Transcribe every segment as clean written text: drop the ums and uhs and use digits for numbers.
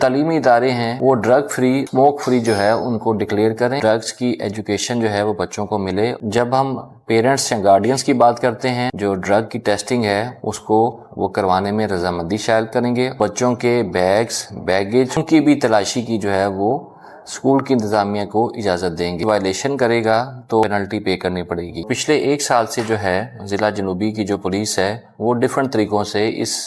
تعلیمی ادارے ہیں وہ ڈرگ فری، اسموک فری جو ہے ان کو ڈکلیئر کریں، ڈرگز کی ایجوکیشن جو ہے وہ بچوں کو ملے۔ جب ہم پیرنٹس یا گارڈینز کی بات کرتے ہیں، جو ڈرگ کی ٹیسٹنگ ہے اس کو وہ کروانے میں رضامندی شائع کریں گے۔ بچوں کے بیگز، بیگیج، ان کی بھی تلاشی کی جو ہے وہ اسکول کی انتظامیہ کو اجازت دیں گے۔ وائلیشن کرے گا تو پینلٹی پے کرنی پڑے گی۔ پچھلے 1 سال سے جو ہے ضلع جنوبی کی جو پولیس ہے وہ ڈیفرنٹ طریقوں سے اس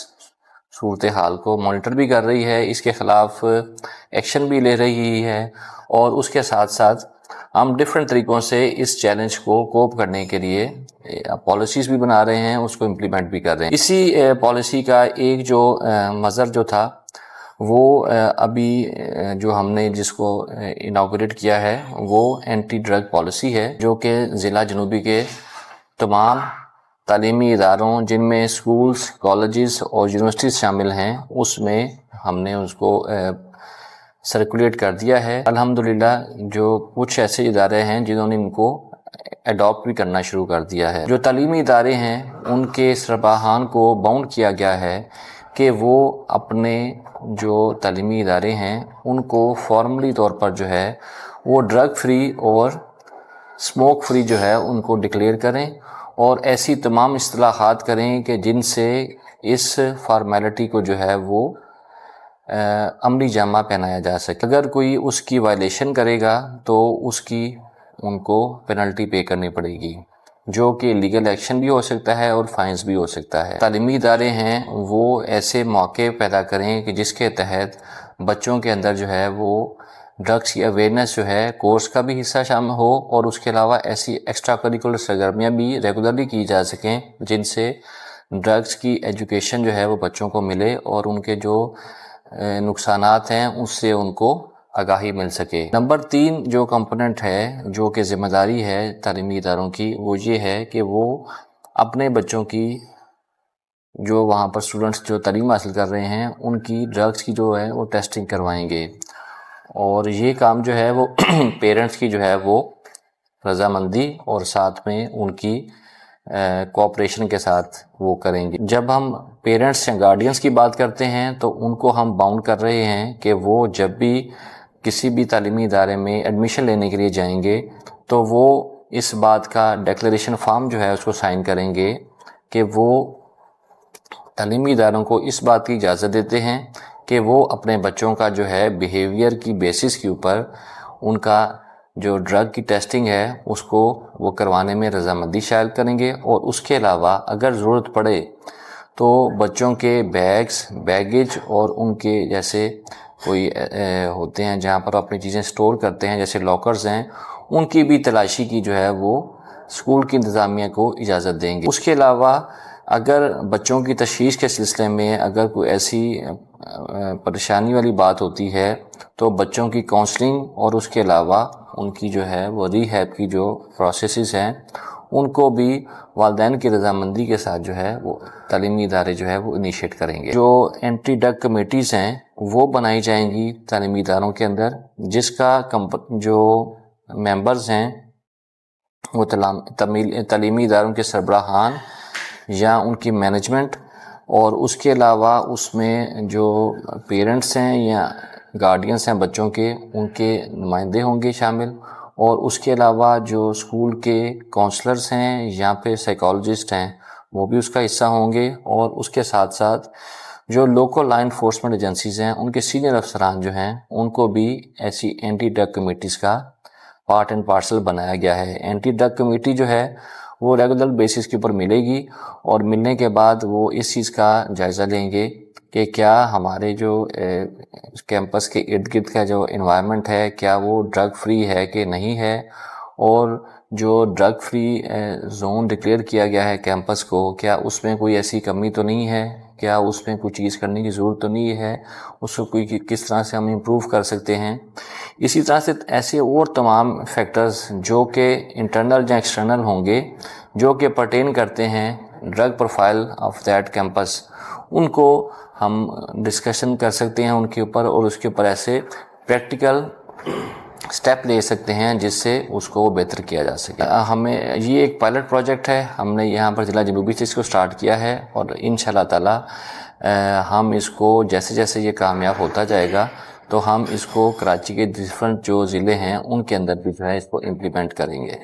صورتحال کو مانیٹر بھی کر رہی ہے، اس کے خلاف ایکشن بھی لے رہی ہے، اور اس کے ساتھ ساتھ ہم ڈیفرنٹ طریقوں سے اس چیلنج کو کوپ کرنے کے لیے پالیسیز بھی بنا رہے ہیں، اس کو امپلیمنٹ بھی کر رہے ہیں۔ اسی پالیسی کا ایک جو مظہر جو تھا وہ ابھی جو ہم نے جس کو اناگوریٹ کیا ہے وہ اینٹی ڈرگ پالیسی ہے، جو کہ ضلع جنوبی کے تمام تعلیمی اداروں جن میں اسکولز، کالجز اور یونیورسٹیز شامل ہیں اس میں ہم نے اس کو سرکولیٹ کر دیا ہے۔ الحمدللہ جو کچھ ایسے ادارے ہیں جنہوں نے ان کو اڈاپٹ بھی کرنا شروع کر دیا ہے۔ جو تعلیمی ادارے ہیں ان کے سربراہان کو باؤنڈ کیا گیا ہے کہ وہ اپنے جو تعلیمی ادارے ہیں ان کو فارملی طور پر جو ہے وہ ڈرگ فری اور اسموک فری جو ہے ان کو ڈکلیئر کریں، اور ایسی تمام اصطلاحات کریں کہ جن سے اس فارمیلٹی کو جو ہے وہ عملی جامہ پہنایا جا سکے۔ اگر کوئی اس کی وائلیشن کرے گا تو اس کی ان کو پینلٹی پے کرنی پڑے گی، جو کہ لیگل ایکشن بھی ہو سکتا ہے اور فائنز بھی ہو سکتا ہے۔ تعلیمی ادارے ہیں وہ ایسے موقع پیدا کریں کہ جس کے تحت بچوں کے اندر جو ہے وہ ڈرگس کی اویئرنیس جو ہے کورس کا بھی حصہ شامل ہو، اور اس کے علاوہ ایسی ایکسٹرا کریکولر سرگرمیاں بھی ریگولرلی کی جا سکیں جن سے ڈرگس کی ایجوکیشن جو ہے وہ بچوں کو ملے اور ان کے جو نقصانات ہیں اس سے ان کو آگاہی مل سکے۔ نمبر 3 جو کمپوننٹ ہے جو کہ ذمہ داری ہے تعلیمی اداروں کی، وہ یہ ہے کہ وہ اپنے بچوں کی جو وہاں پر اسٹوڈنٹس جو تعلیم حاصل کر رہے ہیں ان کی ڈرگس کی جو ہے وہ ٹیسٹنگ کروائیں گے، اور یہ کام جو ہے وہ پیرنٹس کی جو ہے وہ رضامندی اور ساتھ میں ان کی کوآپریشن کے ساتھ وہ کریں گے۔ جب ہم پیرنٹس یا گارڈینز کی بات کرتے ہیں تو ان کو ہم باؤنڈ کر رہے ہیں کہ وہ جب بھی کسی بھی تعلیمی ادارے میں ایڈمیشن لینے کے لیے جائیں گے تو وہ اس بات کا ڈیکلریشن فارم جو ہے اس کو سائن کریں گے کہ وہ تعلیمی اداروں کو اس بات کی اجازت دیتے ہیں کہ وہ اپنے بچوں کا جو ہے بیہیویئر کی بیسس کے اوپر ان کا جو ڈرگ کی ٹیسٹنگ ہے اس کو وہ کروانے میں رضامندی شائع کریں گے، اور اس کے علاوہ اگر ضرورت پڑے تو بچوں کے بیگز، بیگیج اور ان کے جیسے کوئی ہوتے ہیں جہاں پر اپنی چیزیں سٹور کرتے ہیں جیسے لاکرز ہیں، ان کی بھی تلاشی کی جو ہے وہ اسکول کی انتظامیہ کو اجازت دیں گے۔ اس کے علاوہ اگر بچوں کی تشخیص کے سلسلے میں اگر کوئی ایسی پریشانی والی بات ہوتی ہے تو بچوں کی کاؤنسلنگ اور اس کے علاوہ ان کی جو ہے وہ ری ہیب کی جو پروسیسز ہیں ان کو بھی والدین کی رضامندی کے ساتھ جو ہے وہ تعلیمی ادارے جو ہے وہ انیشیٹ کریں گے۔ جو اینٹی ڈرگ کمیٹیز ہیں وہ بنائی جائیں گی تعلیمی اداروں کے اندر، جس کا جو ممبرز ہیں وہ تعلیمی اداروں کے سربراہان یا ان کی مینجمنٹ، اور اس کے علاوہ اس میں جو پیرنٹس ہیں یا گارڈینس ہیں بچوں کے، ان کے نمائندے ہوں گے شامل، اور اس کے علاوہ جو اسکول کے کونسلرز ہیں یا پھر سائیکالوجسٹ ہیں وہ بھی اس کا حصہ ہوں گے، اور اس کے ساتھ ساتھ جو لوکل لا انفورسمنٹ ایجنسیز ہیں ان کے سینئر افسران جو ہیں ان کو بھی ایسی اینٹی ڈرگ کمیٹیز کا پارٹ اینڈ پارسل بنایا گیا ہے۔ اینٹی ڈرگ کمیٹی جو ہے وہ ریگولر بیسس کے اوپر ملے گی، اور ملنے کے بعد وہ اس چیز کا جائزہ لیں گے کہ کیا ہمارے جو کیمپس کے ارد گرد کا جو انوائرمنٹ ہے کیا وہ ڈرگ فری ہے کہ نہیں ہے، اور جو ڈرگ فری زون ڈکلیئر کیا گیا ہے کیمپس کو کیا اس میں کوئی ایسی کمی تو نہیں ہے، کیا اس میں کوئی چیز کرنے کی ضرورت تو نہیں ہے، اس کو کوئی کس طرح سے ہم امپروو کر سکتے ہیں۔ اسی طرح سے ایسے اور تمام فیکٹرز جو کہ انٹرنل یا ایکسٹرنل ہوں گے جو کہ پرٹین کرتے ہیں drug profile of that campus, ان کو ہم ڈسکشن کر سکتے ہیں ان کے اوپر، اور اس کے اوپر ایسے پریکٹیکل سٹیپ لے سکتے ہیں جس سے اس کو بہتر کیا جا سکے۔ ہمیں یہ ایک پائلٹ پروجیکٹ ہے، ہم نے یہاں پر ضلع جنوبی سے اس کو سٹارٹ کیا ہے، اور انشاءاللہ تعالی ہم اس کو جیسے جیسے یہ کامیاب ہوتا جائے گا تو ہم اس کو کراچی کے ڈفرنٹ جو ضلع ہیں ان کے اندر بھی جو ہے اس کو امپلیمنٹ کریں گے.